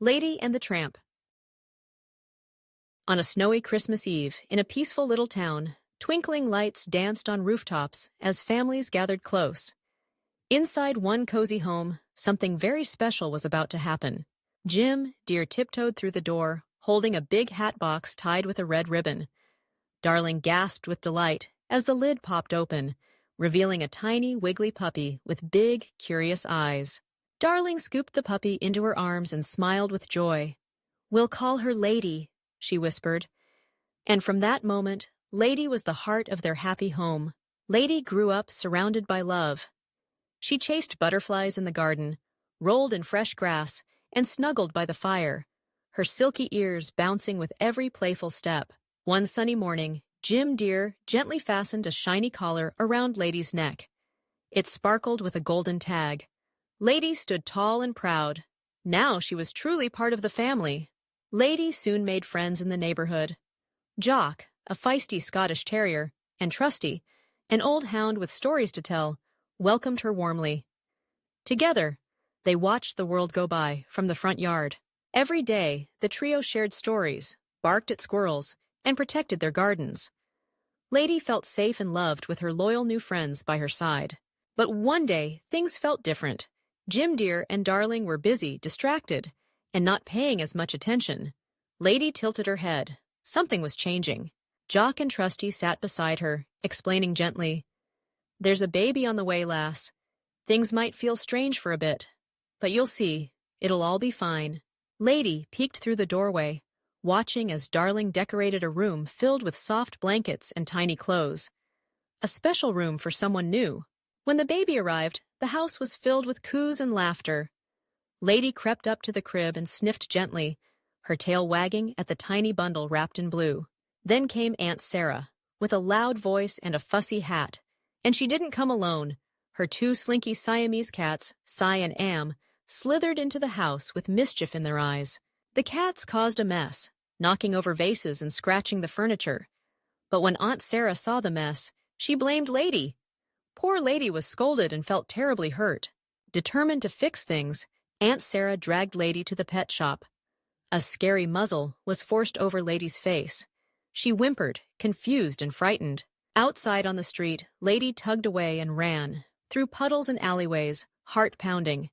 Lady and the Tramp. On a snowy Christmas Eve, in a peaceful little town, twinkling lights danced on rooftops as families gathered close. Inside one cozy home, something very special was about to happen. Jim Deer tiptoed through the door, holding a big hat box tied with a red ribbon. Darling gasped with delight as the lid popped open, revealing a tiny, wiggly puppy with big, curious eyes. Darling scooped the puppy into her arms and smiled with joy. "We'll call her Lady," she whispered. And from that moment, Lady was the heart of their happy home. Lady grew up surrounded by love. She chased butterflies in the garden, rolled in fresh grass, and snuggled by the fire, her silky ears bouncing with every playful step. One sunny morning, Jim Deer gently fastened a shiny collar around Lady's neck. It sparkled with a golden tag. Lady stood tall and proud. Now she was truly part of the family. Lady soon made friends in the neighborhood. Jock, a feisty Scottish terrier, and Trusty, an old hound with stories to tell, welcomed her warmly. Together, they watched the world go by from the front yard. Every day, the trio shared stories, barked at squirrels, and protected their gardens. Lady felt safe and loved with her loyal new friends by her side. But one day, things felt different. Jim Deer and Darling were busy, distracted, and not paying as much attention. Lady tilted her head. Something was changing. Jock and Trusty sat beside her, explaining gently, "There's a baby on the way, lass. Things might feel strange for a bit, but you'll see, it'll all be fine." Lady peeked through the doorway, watching as Darling decorated a room filled with soft blankets and tiny clothes. A special room for someone new. When the baby arrived, the house was filled with coos and laughter. Lady crept up to the crib and sniffed gently, her tail wagging at the tiny bundle wrapped in blue. Then came Aunt Sarah, with a loud voice and a fussy hat. And she didn't come alone. Her two slinky Siamese cats, Cy and Am, slithered into the house with mischief in their eyes. The cats caused a mess, knocking over vases and scratching the furniture. But when Aunt Sarah saw the mess, she blamed Lady. Poor Lady was scolded and felt terribly hurt. Determined to fix things, Aunt Sarah dragged Lady to the pet shop. A scary muzzle was forced over Lady's face. She whimpered, confused and frightened. Outside on the street, Lady tugged away and ran, through puddles and alleyways, heart pounding.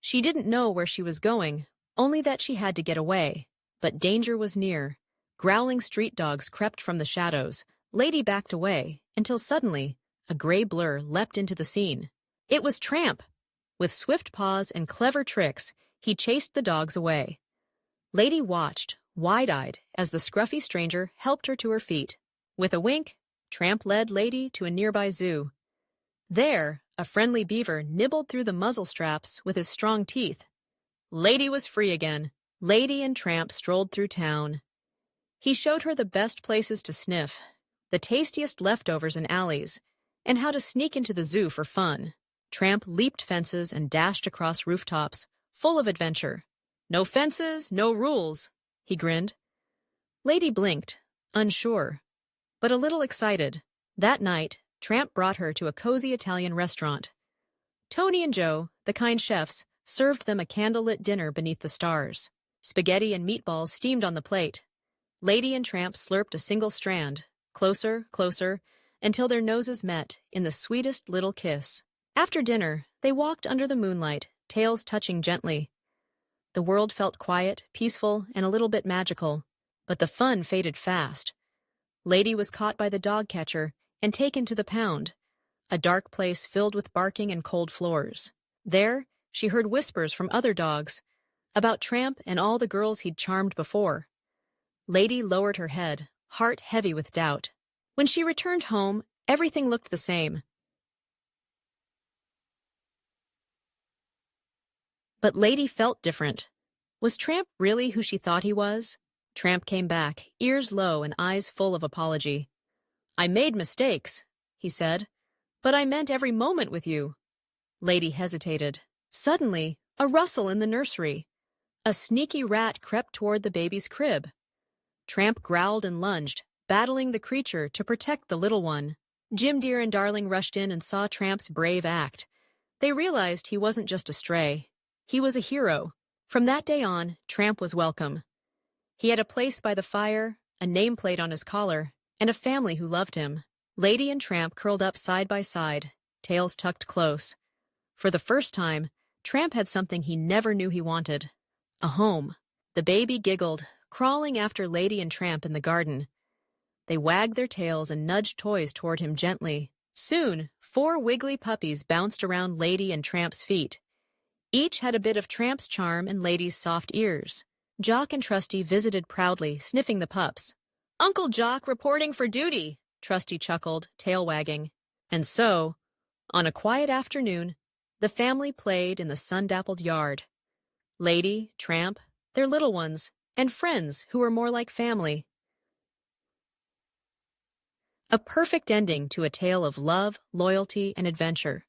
She didn't know where she was going, only that she had to get away. But danger was near. Growling street dogs crept from the shadows. Lady backed away, until suddenly, a gray blur leapt into the scene. It was Tramp. With swift paws and clever tricks, he chased the dogs away. Lady watched, wide-eyed, as the scruffy stranger helped her to her feet. With a wink, Tramp led Lady to a nearby zoo. There, a friendly beaver nibbled through the muzzle straps with his strong teeth. Lady was free again. Lady and Tramp strolled through town. He showed her the best places to sniff, the tastiest leftovers in alleys, and how to sneak into the zoo for fun. Tramp leaped fences and dashed across rooftops, full of adventure. "No fences, no rules," he grinned. Lady blinked, unsure, but a little excited. That night, Tramp brought her to a cozy Italian restaurant. Tony and Joe, the kind chefs, served them a candlelit dinner beneath the stars. Spaghetti and meatballs steamed on the plate. Lady and Tramp slurped a single strand, closer, closer, until their noses met in the sweetest little kiss. After dinner, they walked under the moonlight, tails touching gently. The world felt quiet, peaceful, and a little bit magical, but the fun faded fast. Lady was caught by the dog catcher and taken to the pound, a dark place filled with barking and cold floors. There, she heard whispers from other dogs about Tramp and all the girls he'd charmed before. Lady lowered her head, heart heavy with doubt. When she returned home, everything looked the same. But Lady felt different. Was Tramp really who she thought he was? Tramp came back, ears low and eyes full of apology. "I made mistakes," he said, "but I meant every moment with you." Lady hesitated. Suddenly, a rustle in the nursery. A sneaky rat crept toward the baby's crib. Tramp growled and lunged, battling the creature to protect the little one. Jim Deer and Darling rushed in and saw Tramp's brave act. They realized he wasn't just a stray. He was a hero, From that day on, Tramp was welcome. He had a place by the fire, a nameplate on his collar, and a family who loved him. Lady and Tramp curled up side by side, tails tucked close. For the first time, Tramp had something he never knew he wanted: a home. The baby giggled, crawling after Lady and Tramp in the garden. They wagged their tails and nudged toys toward him gently. Soon, 4 wiggly puppies bounced around Lady and Tramp's feet. Each had a bit of Tramp's charm and Lady's soft ears. Jock and Trusty visited proudly, sniffing the pups. "Uncle Jock reporting for duty," Trusty chuckled, tail wagging. And so, on a quiet afternoon, the family played in the sun-dappled yard. Lady, Tramp, their little ones, and friends who were more like family. A perfect ending to a tale of love, loyalty, and adventure.